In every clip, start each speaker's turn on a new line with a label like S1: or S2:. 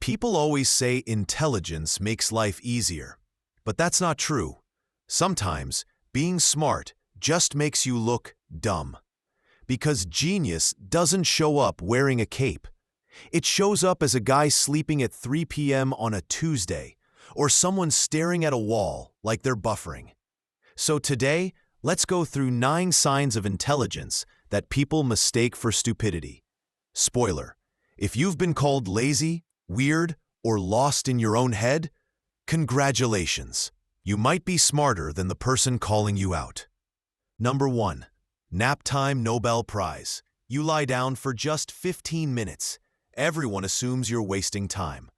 S1: People always say intelligence makes life easier, but that's not true. Sometimes, being smart just makes you look dumb. Because genius doesn't show up wearing a cape. It shows up as a guy sleeping at 3 p.m. on a Tuesday, or someone staring at a wall like they're buffering. So today, let's go through 9 signs of intelligence that people mistake for stupidity. Spoiler: if you've been called lazy, weird, or lost in your own head, congratulations. You might be smarter than the person calling you out. Number 1. Nap time Nobel Prize. You lie down for just 15 minutes. Everyone assumes you're wasting time.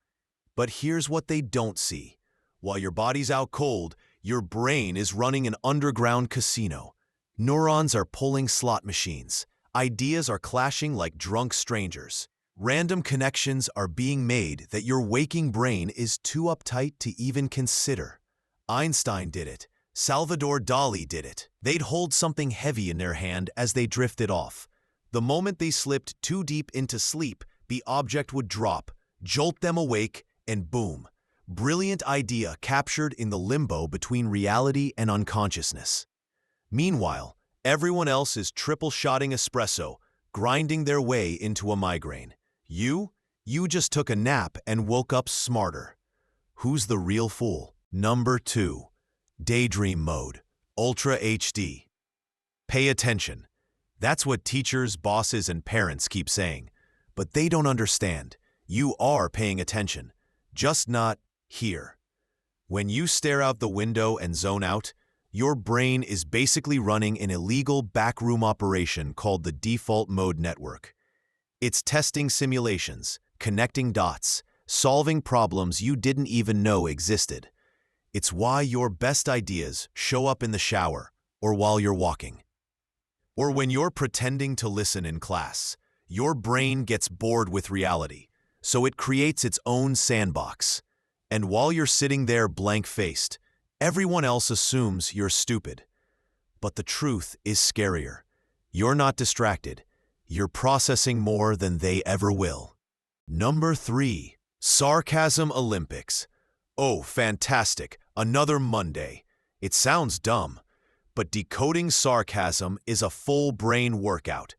S1: But here's what they don't see. While your body's out cold, your brain is running an underground casino. Neurons are pulling slot machines. Ideas are clashing like drunk strangers. Random connections are being made that your waking brain is too uptight to even consider. Einstein did it. Salvador Dali did it. They'd hold something heavy in their hand as they drifted off. The moment they slipped too deep into sleep, the object would drop, jolt them awake, and boom. Brilliant idea captured in the limbo between reality and unconsciousness. Meanwhile, everyone else is triple-shotting espresso, grinding their way into a migraine. You just took a nap and woke up smarter. Who's the real fool? Number 2. Daydream mode. Ultra HD. Pay attention. That's what teachers, bosses, and parents keep saying. But they don't understand. You are paying attention. Just not here. When you stare out the window and zone out, your brain is basically running an illegal backroom operation called the default mode network. It's testing simulations, connecting dots, solving problems you didn't even know existed. It's why your best ideas show up in the shower, or while you're walking. Or when you're pretending to listen in class. Your brain gets bored with reality, so it creates its own sandbox. And while you're sitting there blank-faced, everyone else assumes you're stupid. But the truth is scarier. You're not distracted. You're processing more than they ever will. Number 3. Sarcasm Olympics. Oh, fantastic. Another Monday. It sounds dumb, but decoding sarcasm is a full brain workout.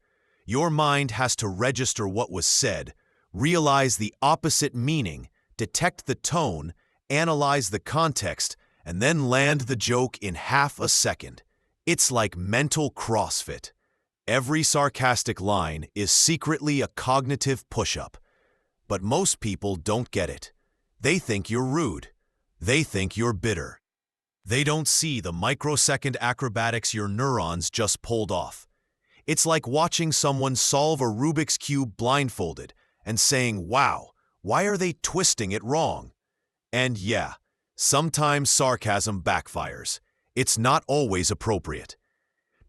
S1: Your mind has to register what was said, realize the opposite meaning, detect the tone, analyze the context, and then land the joke in half a second. It's like mental CrossFit. Every sarcastic line is secretly a cognitive push-up. But most people don't get it. They think you're rude. They think you're bitter. They don't see the microsecond acrobatics your neurons just pulled off. It's like watching someone solve a Rubik's Cube blindfolded and saying, "Wow, why are they twisting it wrong?" And yeah, sometimes sarcasm backfires. It's not always appropriate.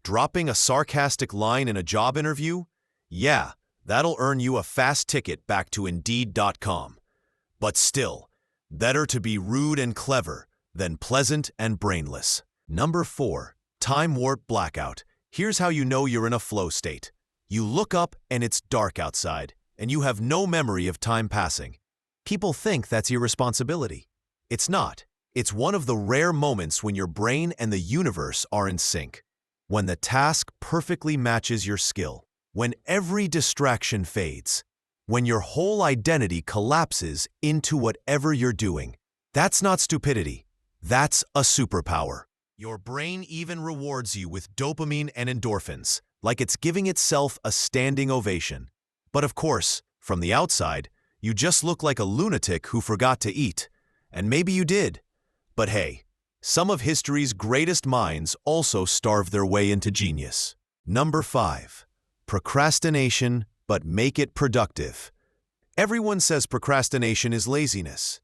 S1: Dropping a sarcastic line in a job interview? Yeah, that'll earn you a fast ticket back to Indeed.com. But still, better to be rude and clever than pleasant and brainless. Number 4. Time warp blackout. Here's how you know you're in a flow state. You look up and it's dark outside, and you have no memory of time passing. People think that's irresponsibility. It's not. It's one of the rare moments when your brain and the universe are in sync. When the task perfectly matches your skill. When every distraction fades. When your whole identity collapses into whatever you're doing. That's not stupidity. That's a superpower. Your brain even rewards you with dopamine and endorphins, like it's giving itself a standing ovation. But of course, from the outside, you just look like a lunatic who forgot to eat. And maybe you did. But hey, some of history's greatest minds also starved their way into genius. Number 5. Procrastination, but make it productive. Everyone says procrastination is laziness.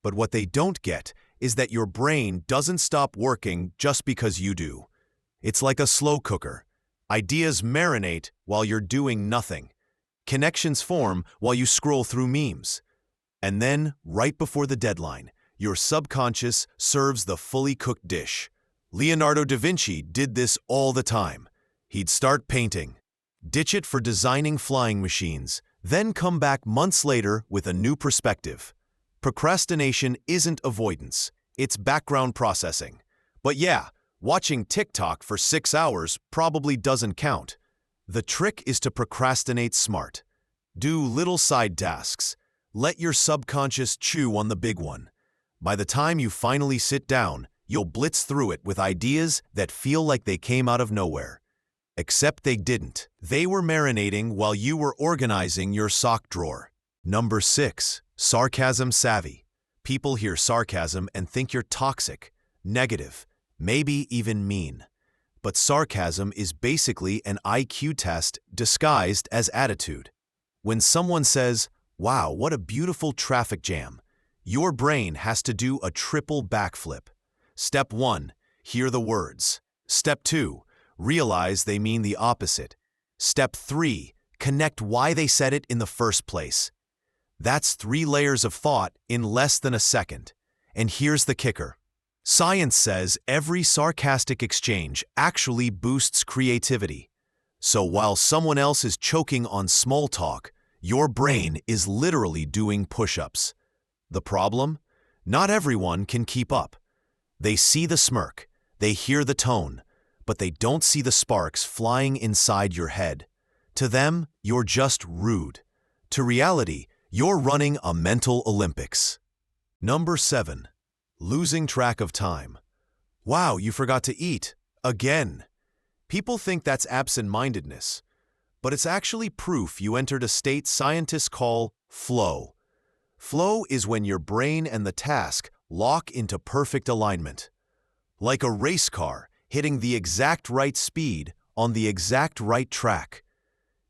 S1: But what they don't get is that your brain doesn't stop working just because you do. It's like a slow cooker. Ideas marinate while you're doing nothing. Connections form while you scroll through memes. And then, right before the deadline, your subconscious serves the fully cooked dish. Leonardo da Vinci did this all the time. He'd start painting, ditch it for designing flying machines, Then come back months later with a new perspective. Procrastination isn't avoidance, it's background processing. But yeah, watching TikTok for 6 hours probably doesn't count. The trick is to procrastinate smart. Do little side tasks. Let your subconscious chew on the big one. By the time you finally sit down, you'll blitz through it with ideas that feel like they came out of nowhere. Except they didn't. They were marinating while you were organizing your sock drawer. Number 6. Sarcasm savvy. People hear sarcasm and think you're toxic, negative, maybe even mean. But sarcasm is basically an IQ test disguised as attitude. When someone says, "Wow, what a beautiful traffic jam," your brain has to do a triple backflip. Step 1. Hear the words. Step 2. Realize they mean the opposite. Step 3. Connect why they said it in the first place. That's 3 layers of thought in less than a second. And here's the kicker. Science says every sarcastic exchange actually boosts creativity. So while someone else is choking on small talk, your brain is literally doing push-ups. The problem? Not everyone can keep up. They see the smirk, they hear the tone, but they don't see the sparks flying inside your head. To them, you're just rude. To reality, you're running a mental Olympics. Number 7. Losing track of time. Wow, you forgot to eat. Again. People think that's absent-mindedness, but it's actually proof you entered a state scientists call flow. Flow is when your brain and the task lock into perfect alignment. Like a race car hitting the exact right speed on the exact right track.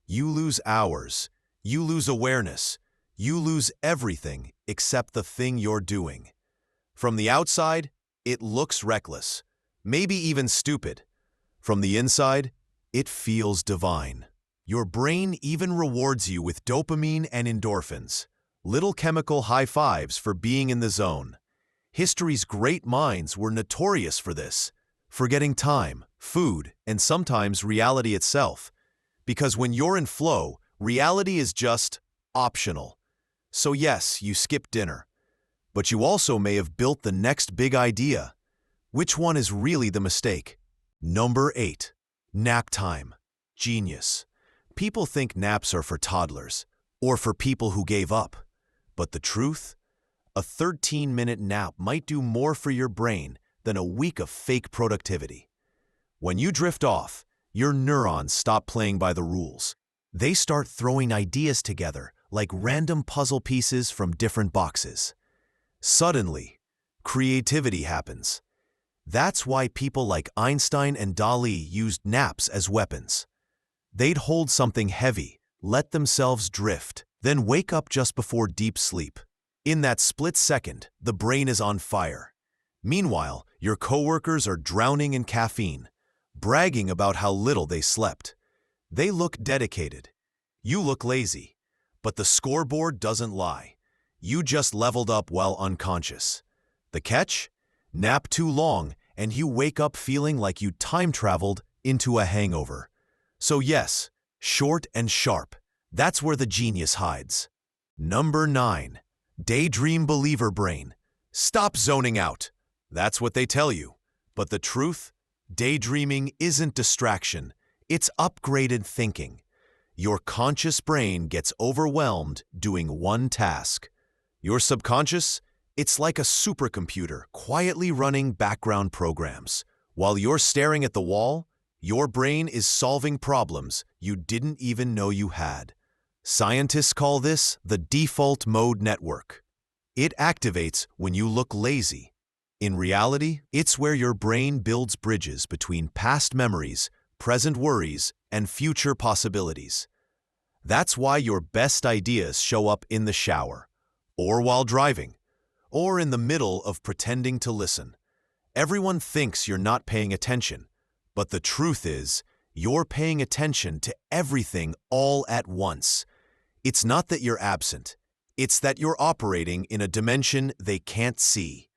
S1: You lose hours, you lose awareness, you lose everything except the thing you're doing. From the outside, it looks reckless, maybe even stupid. From the inside, it feels divine. Your brain even rewards you with dopamine and endorphins, little chemical high fives for being in the zone. History's great minds were notorious for this, forgetting time, food, and sometimes reality itself. Because when you're in flow, reality is just optional. So yes, you skip dinner, but you also may have built the next big idea. Which one is really the mistake? Number 8. Nap time. Genius. People think naps are for toddlers or for people who gave up. But the truth? A 13-minute nap might do more for your brain than a week of fake productivity. When you drift off, your neurons stop playing by the rules. They start throwing ideas together like random puzzle pieces from different boxes. Suddenly, creativity happens. That's why people like Einstein and Dali used naps as weapons. They'd hold something heavy, let themselves drift, then wake up just before deep sleep. In that split second, the brain is on fire. Meanwhile, your coworkers are drowning in caffeine, bragging about how little they slept. They look dedicated. You look lazy. But the scoreboard doesn't lie. You just leveled up while unconscious. The catch? Nap too long, and you wake up feeling like you time-traveled into a hangover. So yes, short and sharp. That's where the genius hides. Number 9. Daydream believer brain. Stop zoning out. That's what they tell you. But the truth? Daydreaming isn't distraction. It's upgraded thinking. Your conscious brain gets overwhelmed doing one task. Your subconscious? It's like a supercomputer quietly running background programs. While you're staring at the wall, your brain is solving problems you didn't even know you had. Scientists call this the default mode network. It activates when you look lazy. In reality, it's where your brain builds bridges between past memories, present worries, and future possibilities. That's why your best ideas show up in the shower, or while driving, or in the middle of pretending to listen. Everyone thinks you're not paying attention, but the truth is, you're paying attention to everything all at once. It's not that you're absent, it's that you're operating in a dimension they can't see.